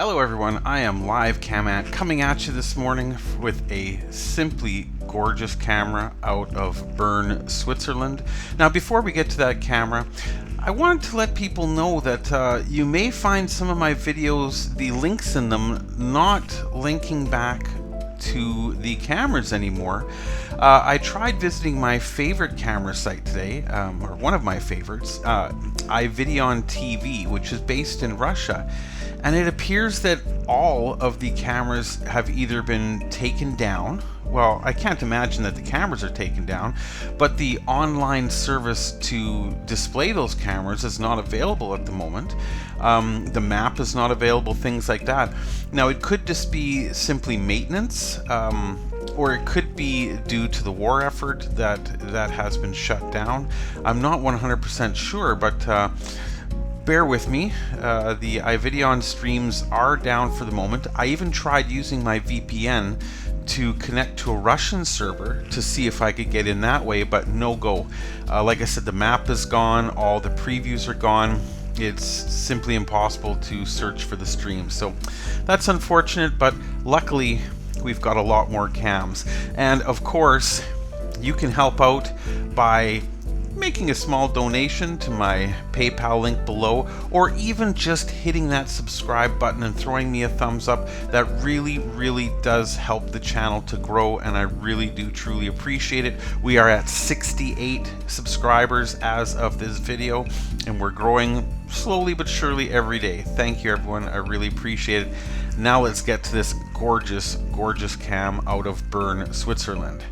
Hello everyone, I am livecamant coming at you this morning with a simply gorgeous camera out of Bern, Switzerland. Now before we get to that camera, I wanted to let people know that you may find some of my videos, the links in them, not linking back to the cameras anymore. I tried visiting my favorite camera site today, or one of my favorites, iVideon TV, which is based in Russia. And it appears that all of the cameras have either been taken down. Well, I can't imagine that the cameras are taken down, but the online service to display those cameras is not available at the moment. The map is not available, things like that. Now, it could just be simply maintenance, or it could be due to the war effort that has been shut down. I'm not 100% sure, but bear with me. The iVideon streams are down for the moment. I even tried using my VPN to connect to a Russian server to see if I could get in that way, but no go. Like I said, the map is gone, all the previews are gone. It's simply impossible to search for the stream. So that's unfortunate, but luckily we've got a lot more cams. And of course, you can help out by making a small donation to my PayPal link below, or even just hitting that subscribe button and throwing me a thumbs up. That really does help the channel to grow, and I really do truly appreciate it. We are at 68 subscribers as of this video, and we're growing slowly but surely every day. Thank you everyone, I really appreciate it. Now let's get to this gorgeous cam out of Bern, Switzerland.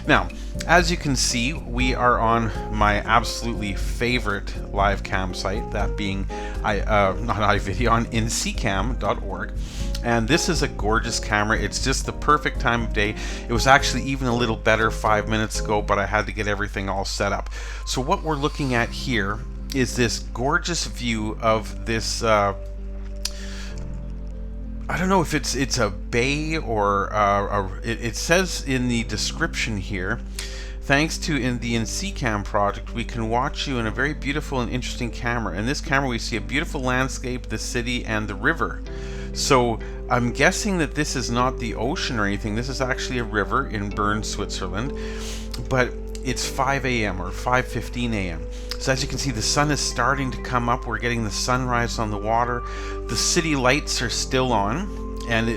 Now, as you can see, we are on my absolutely favorite live cam site, that being not iVideon, ncam.org. And this is a gorgeous camera. It's just the perfect time of day. It was actually even a little better 5 minutes ago, but I had to get everything all set up. So what we're looking at here is this gorgeous view of this I don't know if it's a bay or it says in the description here, thanks to the NCCam project, we can watch you in a very beautiful and interesting camera. In this camera we see a beautiful landscape, the city, and the river. So I'm guessing that this is not the ocean or anything. This is actually a river in Bern, Switzerland. But it's 5 a.m. or 5:15 a.m. So as you can see, the sun is starting to come up. We're getting the sunrise on the water. The city lights are still on, and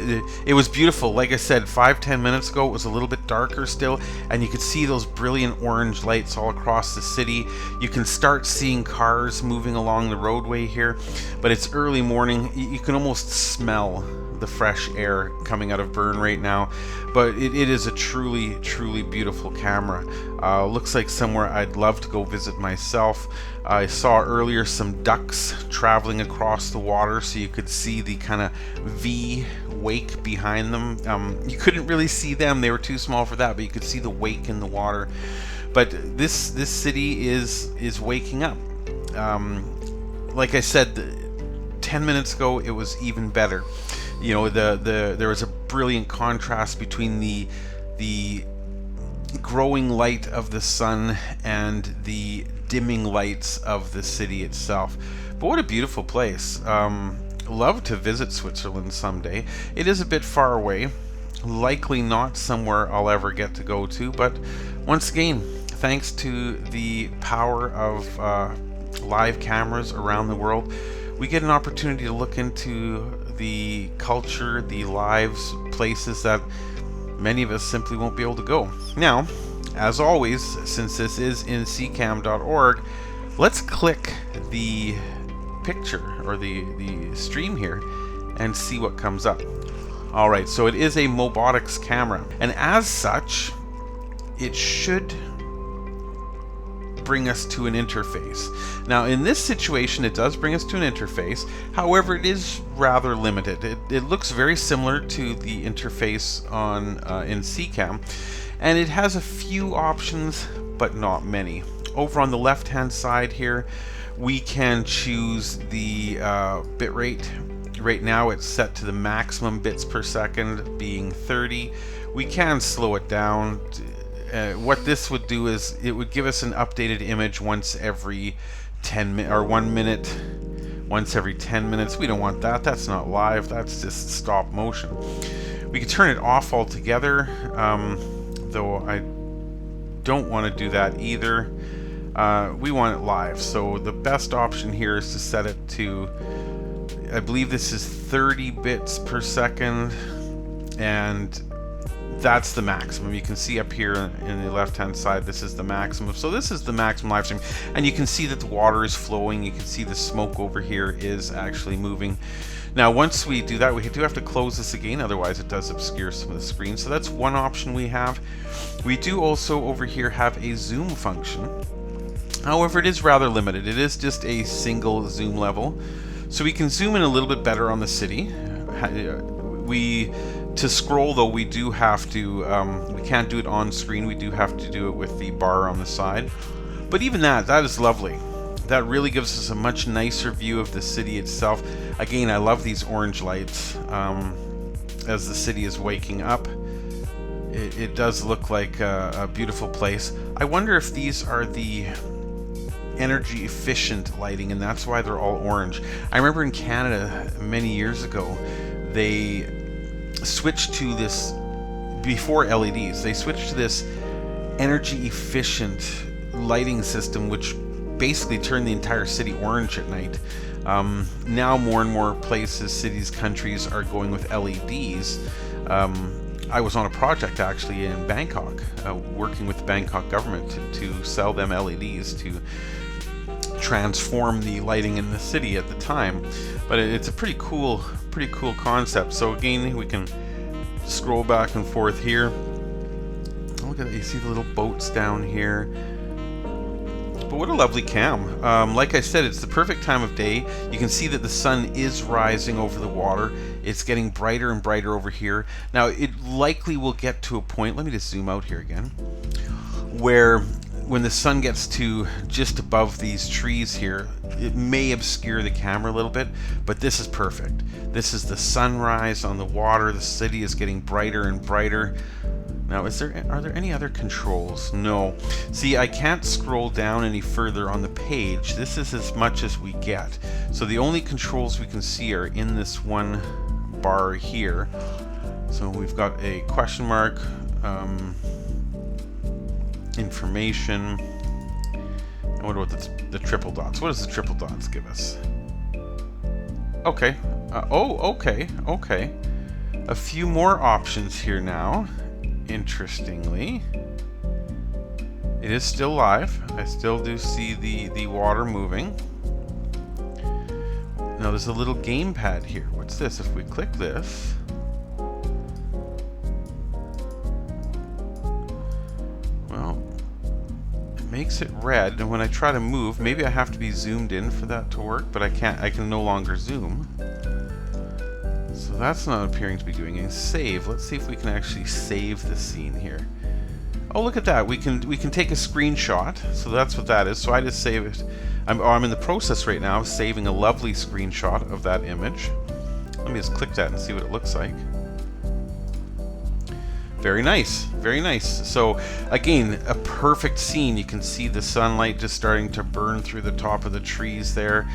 it was beautiful. Like I said, 5-10 minutes ago, it was a little bit darker still, and you could see those brilliant orange lights all across the city. You can start seeing cars moving along the roadway here, but it's early morning. You can almost smell the fresh air coming out of Bern right now, but it is a truly beautiful camera. Looks like somewhere I'd love to go visit myself. I saw earlier some ducks traveling across the water, so you could see the kind of V wake behind them. You couldn't really see them, they were too small for that, but you could see the wake in the water. But this city is waking up. Like I said, 10 minutes ago it was even better. You know, there was a brilliant contrast between the growing light of the sun and the dimming lights of the city itself. But what a beautiful place. Love to visit Switzerland someday. It is a bit far away, likely not somewhere I'll ever get to go to, but once again, thanks to the power of live cameras around the world, we get an opportunity to look into the culture, the lives, places that many of us simply won't be able to go. Now, as always, since this is nccam.org, let's click the picture or the stream here and see what comes up. Alright, so it is a Mobotics camera, and as such, it should bring us to an interface. Now in this situation it does bring us to an interface, however it is rather limited. It looks very similar to the interface on NCCam, and it has a few options but not many. Over on the left hand side here we can choose the bitrate. Right now it's set to the maximum bits per second, being 30. We can slow it down. What this would do is it would give us an updated image once every 10 minutes or 1 minute once every 10 minutes. We don't want that. That's not live. That's just stop motion. We can turn it off altogether, though I don't want to do that either. We want it live, so the best option here is to set it to, I believe this is 30 bits per second, and that's the maximum. You can see up here in the left hand side, this is the maximum. So this is the maximum live stream, and you can see that the water is flowing. You can see the smoke over here is actually moving. Now once we do that, we do have to close this again, otherwise it does obscure some of the screen. So that's one option we have. We do also over here have a zoom function. However, it is rather limited. It is just a single zoom level. So we can zoom in a little bit better on the city. To scroll though, we do have to, we can't do it on screen. We do have to do it with the bar on the side. But even that is lovely. That really gives us a much nicer view of the city itself. Again, I love these orange lights as the city is waking up. It does look like a beautiful place. I wonder if these are the energy efficient lighting, and that's why they're all orange. I remember in Canada many years ago, they switched to this, before LEDs, they switched to this energy efficient lighting system, which basically turned the entire city orange at night. Now more and more places, cities, countries are going with LEDs. I was on a project actually in Bangkok, working with the Bangkok government to sell them LEDs to transform the lighting in the city at the time. But it's a pretty cool concept. So again, we can scroll back and forth here. Look at that, you see the little boats down here. But what a lovely cam. Like I said, it's the perfect time of day. You can see that the sun is rising over the water. It's getting brighter and brighter over here. Now, it likely will get to a point, let me just zoom out here again, where when the sun gets to just above these trees here, it may obscure the camera a little bit, but this is perfect. This is the sunrise on the water. The city is getting brighter and brighter. Now, are there any other controls? No. See, I can't scroll down any further on the page. This is as much as we get. So the only controls we can see are in this one bar here. So we've got a question mark, information. I wonder what the triple dots. What does the triple dots give us? Okay. Okay. A few more options here now. Interestingly, it is still live. I still do see the water moving. Now there's a little gamepad here. What's this? If we click this, well, it makes it red, and when I try to move, maybe I have to be zoomed in for that to work, but I can't. I can no longer zoom. So that's not appearing to be doing anything. Save. Let's see if we can actually save the scene here. Oh, look at that. We can take a screenshot. So that's what that is. So I just save it. I'm in the process right now of saving a lovely screenshot of that image. Let me just click that and see what it looks like. Very nice. Very nice. So again, a perfect scene. You can see the sunlight just starting to burn through the top of the trees there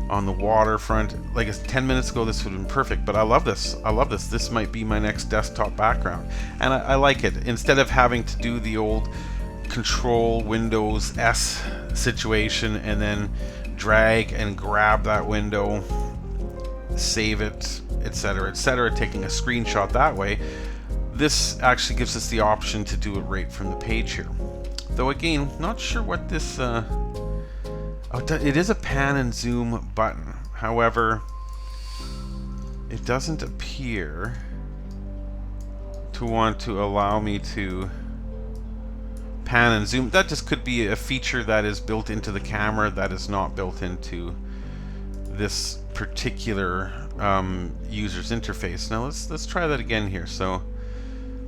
on the waterfront. Like 10 minutes ago, this would have been perfect, but I love this. I love this. This might be my next desktop background. And I like it. Instead of having to do the old Control Windows S situation and then drag and grab that window, save it, etc., taking a screenshot that way, this actually gives us the option to do it right from the page here. Though again, not sure what this it is a pan and zoom button. However, it doesn't appear to want to allow me to pan and zoom. That just could be a feature that is built into the camera that is not built into this particular user's interface. Now let's try that again here. So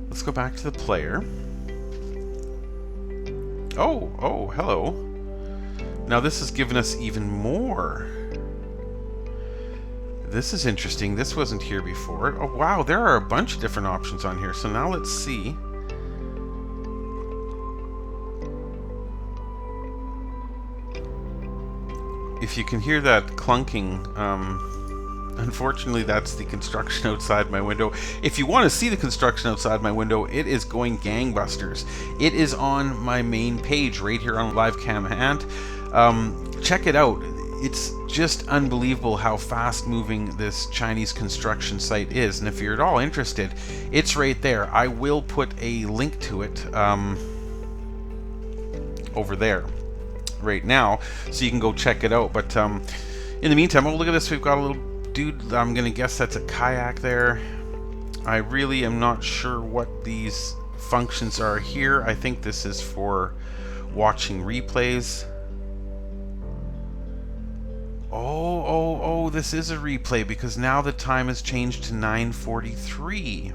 let's go back to the player. Oh, hello. Now this has given us even more. This is interesting. This wasn't here before. Oh wow, there are a bunch of different options on here. So now let's see. if you can hear that clunking, unfortunately that's the construction outside my window. If you want to see the construction outside my window, it is going gangbusters. It is on my main page right here on livecamant. Check it out. It's just unbelievable how fast moving this Chinese construction site is, and if you're at all interested, it's right there. I will put a link to it over there right now, so you can go check it out. But in the meantime, oh, look at this, we've got a little dude. I'm gonna guess that's a kayak there. I really am not sure what these functions are here. I think this is for watching replays. Oh, this is a replay because now the time has changed to 9:43.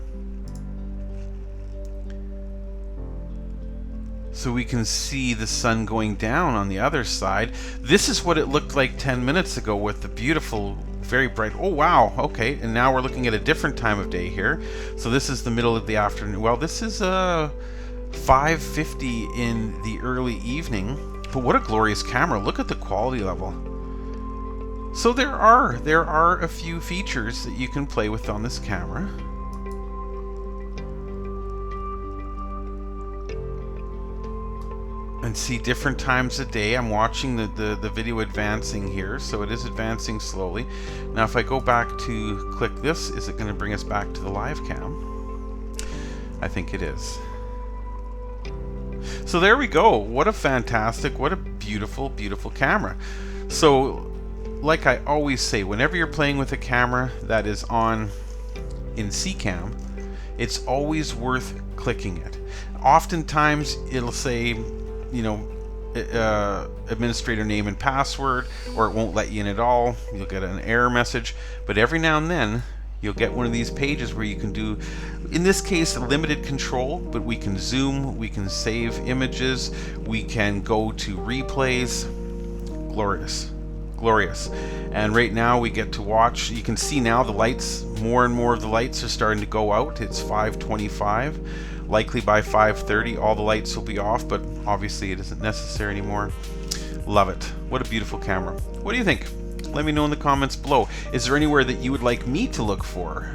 So we can see the sun going down on the other side. This is what it looked like 10 minutes ago with the beautiful, very bright, oh wow, okay, and now we're looking at a different time of day here. So this is the middle of the afternoon. Well, this is 5:50 in the early evening, but what a glorious camera. Look at the quality level. So there are a few features that you can play with on this camera. And see different times of day. I'm watching the video advancing here, so it is advancing slowly. Now if I go back to click this, is it going to bring us back to the live cam? I think it is. So there we go. What a fantastic, what a beautiful, beautiful camera. So like I always say, whenever you're playing with a camera that is on in C-cam, it's always worth clicking it. Oftentimes it'll say, you know, administrator name and password, or it won't let you in at all. You'll get an error message. But every now and then you'll get one of these pages where you can do, in this case, limited control, but we can zoom, we can save images, we can go to replays. Glorious, glorious. And right now we get to watch, you can see now the lights, more and more of the lights are starting to go out. It's 5:25. Likely by 5:30 all the lights will be off, but obviously it isn't necessary anymore. Love it. What a beautiful camera. What do you think? Let me know in the comments below. Is there anywhere that you would like me to look for?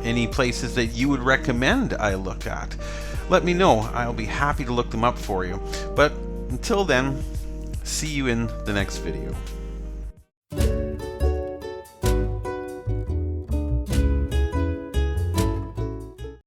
Any places that you would recommend I look at? Let me know. I'll be happy to look them up for you. But until then, see you in the next video.